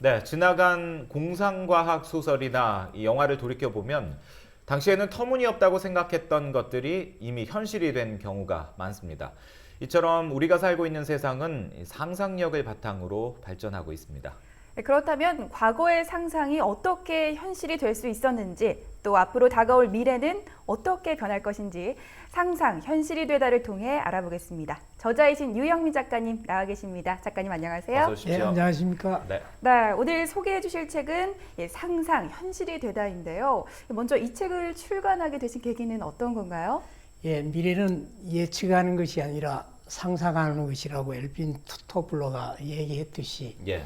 네, 지나간 공상과학 소설이나 이 영화를 돌이켜보면 당시에는 터무니없다고 생각했던 것들이 이미 현실이 된 경우가 많습니다. 이처럼 우리가 살고 있는 세상은 상상력을 바탕으로 발전하고 있습니다. 네, 그렇다면 과거의 상상이 어떻게 현실이 될 수 있었는지, 또 앞으로 다가올 미래는 어떻게 변할 것인지 상상, 현실이 되다를 통해 알아보겠습니다. 저자이신 유영민 작가님 나와 계십니다. 작가님 안녕하세요. 어서 오십시오. 네, 안녕하십니까. 네. 네, 오늘 소개해 주실 책은 상상, 현실이 되다인데요. 먼저 이 책을 출간하게 되신 계기는 어떤 건가요? 예, 미래는 예측하는 것이 아니라 상상하는 것이라고 엘빈 토플러가 얘기했듯이 예.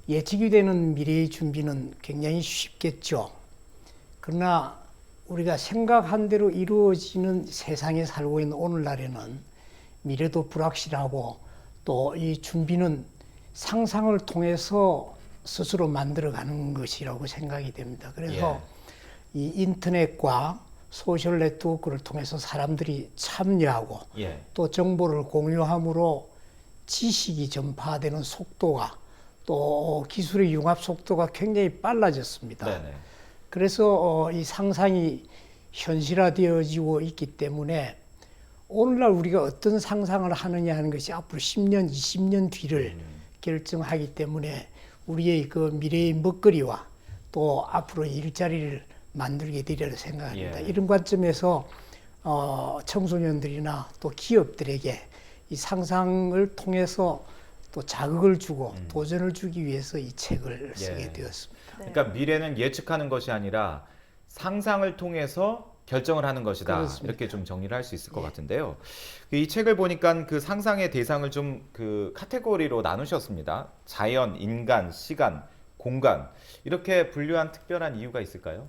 예측이 되는 미래의 준비는 굉장히 쉽겠죠. 그러나 우리가 생각한 대로 이루어지는 세상에 살고 있는 오늘날에는 미래도 불확실하고 또 이 준비는 상상을 통해서 스스로 만들어가는 것이라고 생각이 됩니다. 그래서 이 인터넷과 소셜 네트워크를 통해서 사람들이 참여하고 예. 또 정보를 공유함으로 지식이 전파되는 속도가 또 기술의 융합 속도가 굉장히 빨라졌습니다. 네네. 그래서 이 상상이 현실화되어지고 있기 때문에 오늘날 우리가 어떤 상상을 하느냐 하는 것이 앞으로 10년, 20년 뒤를 결정하기 때문에 우리의 그 미래의 먹거리와 또 앞으로 일자리를 만들게 되리라 생각합니다. 예. 이런 관점에서 청소년들이나 또 기업들에게 이 상상을 통해서 또 자극을 주고 도전을 주기 위해서 이 책을 쓰게 되었습니다. 그러니까 미래는 예측하는 것이 아니라 상상을 통해서 결정을 하는 것이다. 그렇습니다. 이렇게 좀 정리를 할 수 있을 것 같은데요. 이 책을 보니까 그 상상의 대상을 좀 그 카테고리로 나누셨습니다. 자연, 인간, 시간, 공간 이렇게 분류한 특별한 이유가 있을까요?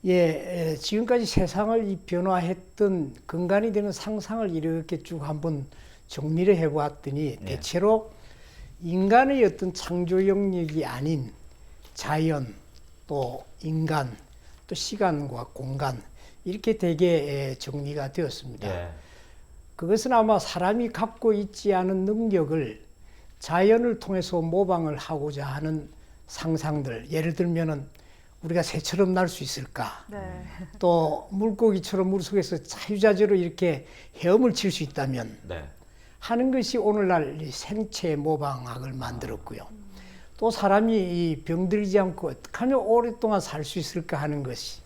예, 지금까지 세상을 이 변화했던 근간이 되는 상상을 이렇게 쭉 한번 정리를 해보았더니 대체로 인간의 어떤 창조 영역이 아닌 자연, 또 인간, 또 시간과 공간 이렇게 되게 정리가 되었습니다. 예. 그것은 아마 사람이 갖고 있지 않은 능력을 자연을 통해서 모방을 하고자 하는 상상들, 예를 들면은 우리가 새처럼 날 수 있을까? 네. 또 물고기처럼 물속에서 자유자재로 이렇게 헤엄을 칠 수 있다면 네. 하는 것이 오늘날 이 생체 모방학을 만들었고요. 또 사람이 이 병들지 않고 어떻게 하면 오랫동안 살 수 있을까 하는 것이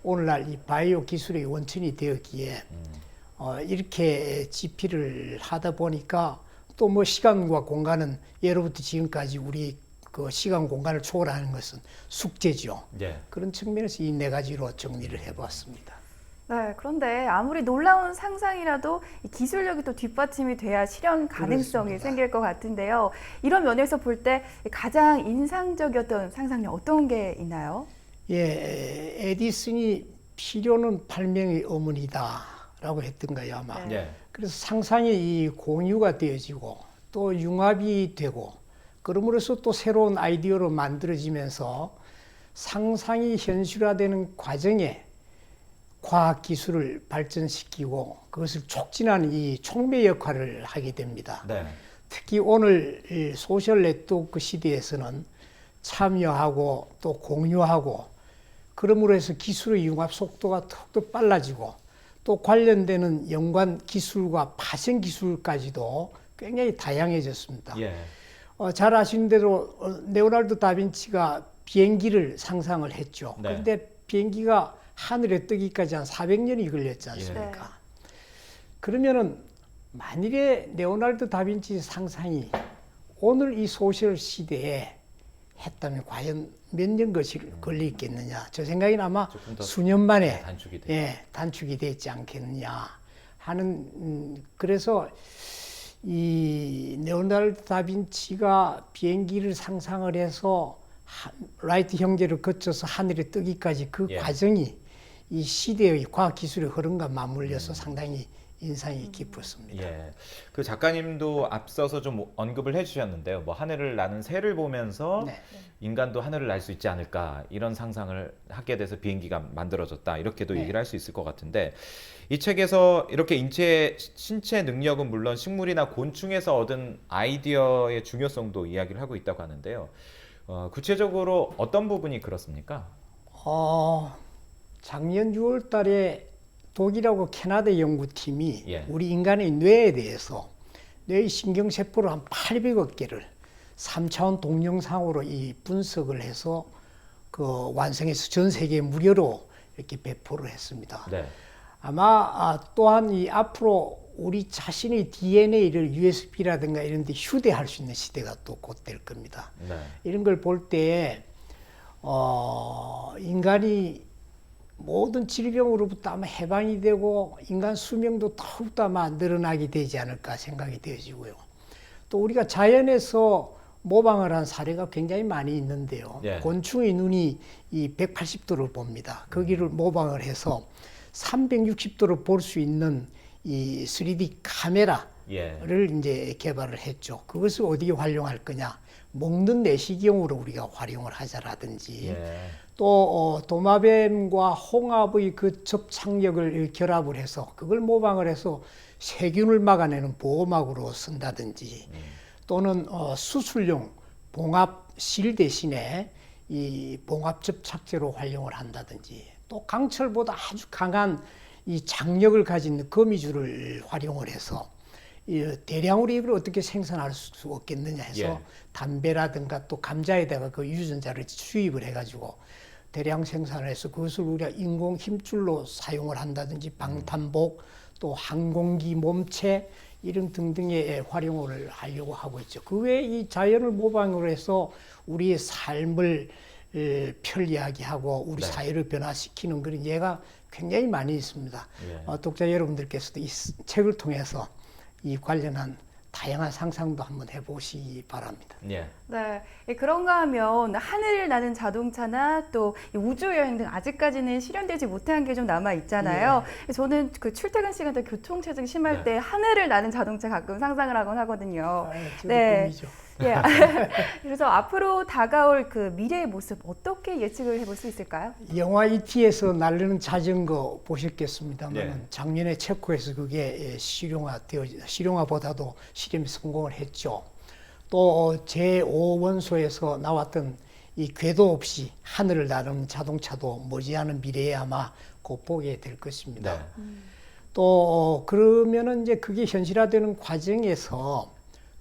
오늘날 이 바이오 기술의 원천이 되었기에 이렇게 집필을 하다 보니까 또 뭐 시간과 공간은 예로부터 지금까지 우리 그 시간 공간을 초월하는 것은 숙제죠. 예. 그런 측면에서 이 네 가지로 정리를 해봤습니다. 네, 그런데 아무리 놀라운 상상이라도 이 기술력이 또 뒷받침이 돼야 실현 가능성이 그렇습니다. 생길 것 같은데요. 이런 면에서 볼 때 가장 인상적이었던 상상력 어떤 게 있나요? 예, 에디슨이 필요는 발명의 어머니다라고 했던가요 아마. 네. 예. 그래서 상상이 이 공유가 되어지고 또 융합이 되고 그러므로써 또 새로운 아이디어로 만들어지면서 상상이 현실화되는 과정에 과학 기술을 발전시키고 그것을 촉진하는 이 촉매 역할을 하게 됩니다. 네. 특히 오늘 이 소셜 네트워크 시대에서는 참여하고 또 공유하고 그러므로 해서 기술의 융합 속도가 더욱더 빨라지고 또 관련되는 연관 기술과 파생 기술까지도 굉장히 다양해졌습니다. 예. 잘 아시는 대로 레오나르도 다빈치가 비행기를 상상을 했죠. 네. 그런데 비행기가 하늘에 뜨기까지 한 400년이 걸렸지 않습니까? 그러면은 만일에 레오나르도 다빈치 상상이 오늘 이 소셜 시대에 했다면 과연 몇 년 것이 걸리겠느냐? 저 생각에는 아마 조금 더 수년 만에 단축이 돼요. 예, 단축이 되지 않겠느냐 하는 그래서 이 레오나르도 다빈치가 비행기를 상상을 해서 라이트 형제를 거쳐서 하늘에 뜨기까지 그 예. 과정이 이 시대의 과학 기술의 흐름과 맞물려서 상당히 인상이 깊었습니다. 예. 그 작가님도 앞서서 좀 언급을 해주셨는데요. 뭐 하늘을 나는 새를 보면서 네. 인간도 하늘을 날 수 있지 않을까 이런 상상을 하게 돼서 비행기가 만들어졌다 이렇게도 네. 얘기를 할 수 있을 것 같은데 이 책에서 이렇게 신체 능력은 물론 식물이나 곤충에서 얻은 아이디어의 중요성도 이야기를 하고 있다고 하는데요. 구체적으로 어떤 부분이 그렇습니까? 작년 6월 달에 독일하고 캐나다 연구팀이 예. 우리 인간의 뇌에 대해서 뇌의 신경세포를 한 800억 개를 3차원 동영상으로 이 분석을 해서 그 완성해서 전 세계 무료로 이렇게 배포를 했습니다. 네. 아마 또한 이 앞으로 우리 자신의 DNA를 USB라든가 이런 데 휴대할 수 있는 시대가 또 곧 될 겁니다. 네. 이런 걸 볼 때 인간이 모든 질병으로부터 아마 해방이 되고 인간 수명도 더욱더 아마 늘어나게 되지 않을까 생각이 되어지고요. 또 우리가 자연에서 모방을 한 사례가 굉장히 많이 있는데요. 예. 곤충의 눈이 이 180도를 봅니다. 거기를 모방을 해서 360도를 볼 수 있는 이 3D 카메라를 예. 이제 개발을 했죠. 그것을 어디에 활용할 거냐? 먹는 내시경으로 우리가 활용을 하자라든지 예. 또 도마뱀과 홍합의 그 접착력을 결합을 해서 그걸 모방을 해서 세균을 막아내는 보호막으로 쓴다든지 또는 수술용 봉합실 대신에 이 봉합 접착제로 활용을 한다든지 또 강철보다 아주 강한 이 장력을 가진 거미줄을 활용을 해서 대량으로 이걸 어떻게 생산할 수 없겠느냐 해서 예. 담배라든가 또 감자에다가 그 유전자를 주입을 해가지고 대량 생산을 해서 그것을 우리가 인공 힘줄로 사용을 한다든지 방탄복 또 항공기 몸체 이런 등등의 활용을 하려고 하고 있죠. 그 외에 이 자연을 모방으로 해서 우리의 삶을 편리하게 하고 우리 네. 사회를 변화시키는 그런 예가 굉장히 많이 있습니다. 예. 독자 여러분들께서도 이 책을 통해서 이 관련한 다양한 상상도 한번 해보시기 바랍니다. 예. 네, 그런가 하면 하늘을 나는 자동차나 또 우주 여행 등 아직까지는 실현되지 못한 게 좀 남아 있잖아요. 저는 그 출퇴근 시간 때 교통체증 심할 네. 때 하늘을 나는 자동차 가끔 상상을 하곤 하거든요. 저도 네. 꿈이죠. 예. 그래서 앞으로 다가올 그 미래의 모습 어떻게 예측을 해볼 수 있을까요? 영화 E.T.에서 날르는 자전거 보셨겠습니다만 예. 작년에 체코에서 그게 실용화보다도 실험에 성공을 했죠. 또 제5원소에서 나왔던 이 궤도 없이 하늘을 나르는 자동차도 머지않은 미래에 아마 곧 보게 될 것입니다. 네. 또 그러면은 이제 그게 현실화되는 과정에서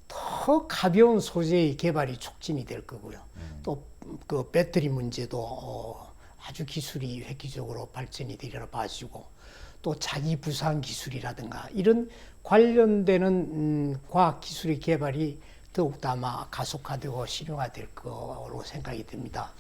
더 가벼운 소재의 개발이 촉진이 될 거고요. 또 그 배터리 문제도 아주 기술이 획기적으로 발전이 되리라 봐지고 또 자기 부상 기술이라든가 이런 관련되는 과학 기술의 개발이 더욱더 아마 가속화되고 실용화될 거로 생각이 듭니다.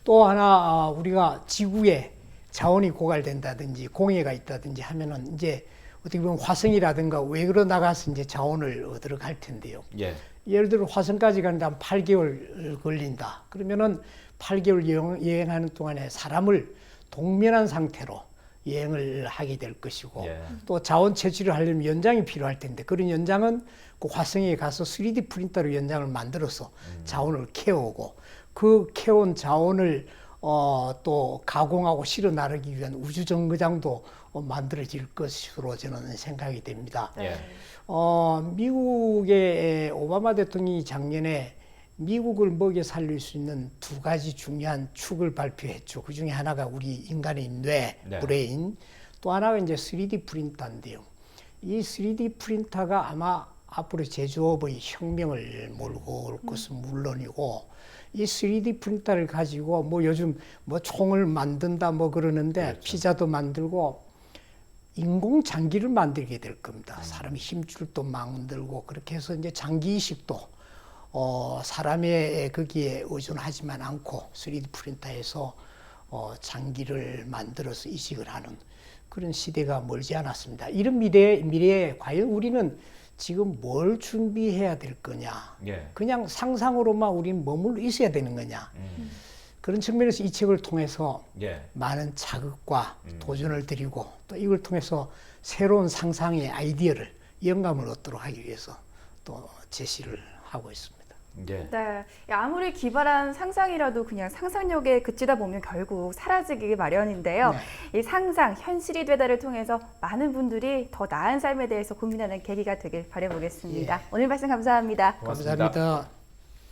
또 하나 우리가 지구에 자원이 고갈된다든지 공해가 있다든지 하면은 이제 어떻게 보면 화성이라든가 외곽으로 나가서 이제 자원을 얻으러 갈 텐데요. 예. 예를 들어 화성까지 가는데 한 8개월 걸린다. 그러면은 8개월 여행하는 동안에 사람을 동면한 상태로 여행을 하게 될 것이고 예. 또 자원 채취를 하려면 연장이 필요할 텐데 그런 연장은 그 화성에 가서 3D 프린터로 연장을 만들어서 자원을 캐오고 그 캐온 자원을 또 가공하고 실어 나르기 위한 우주 정거장도 만들어질 것으로 저는 생각이 됩니다. 예. 미국의 오바마 대통령이 작년에 미국을 먹여 살릴 수 있는 두 가지 중요한 축을 발표했죠. 그 중에 하나가 우리 인간의 뇌, 네. 브레인, 또 하나가 이제 3D 프린터인데요. 이 3D 프린터가 아마 앞으로 제조업의 혁명을 몰고 올 것은 물론이고 이 3D 프린터를 가지고 뭐 요즘 뭐 총을 만든다 뭐 그러는데 그렇죠. 피자도 만들고 인공 장기를 만들게 될 겁니다. 사람이 힘줄도 만들고 그렇게 해서 이제 장기 이식도 사람의 거기에 의존하지만 않고 3D 프린터에서 장기를 만들어서 이식을 하는 그런 시대가 멀지 않았습니다. 이런 미래에 과연 우리는 지금 뭘 준비해야 될 거냐? 예. 그냥 상상으로만 우리는 머물러 있어야 되는 거냐? 그런 측면에서 이 책을 통해서 예. 많은 자극과 도전을 드리고 또 이걸 통해서 새로운 상상의 아이디어를 영감을 얻도록 하기 위해서 또 제시를 하고 있습니다. 예. 네, 아무리 기발한 상상이라도 그냥 상상력에 그치다 보면 결국 사라지기 마련인데요. 이 상상, 현실이 되다를 통해서 많은 분들이 더 나은 삶에 대해서 고민하는 계기가 되길 바라보겠습니다. 오늘 말씀 감사합니다. 고맙습니다. 감사합니다.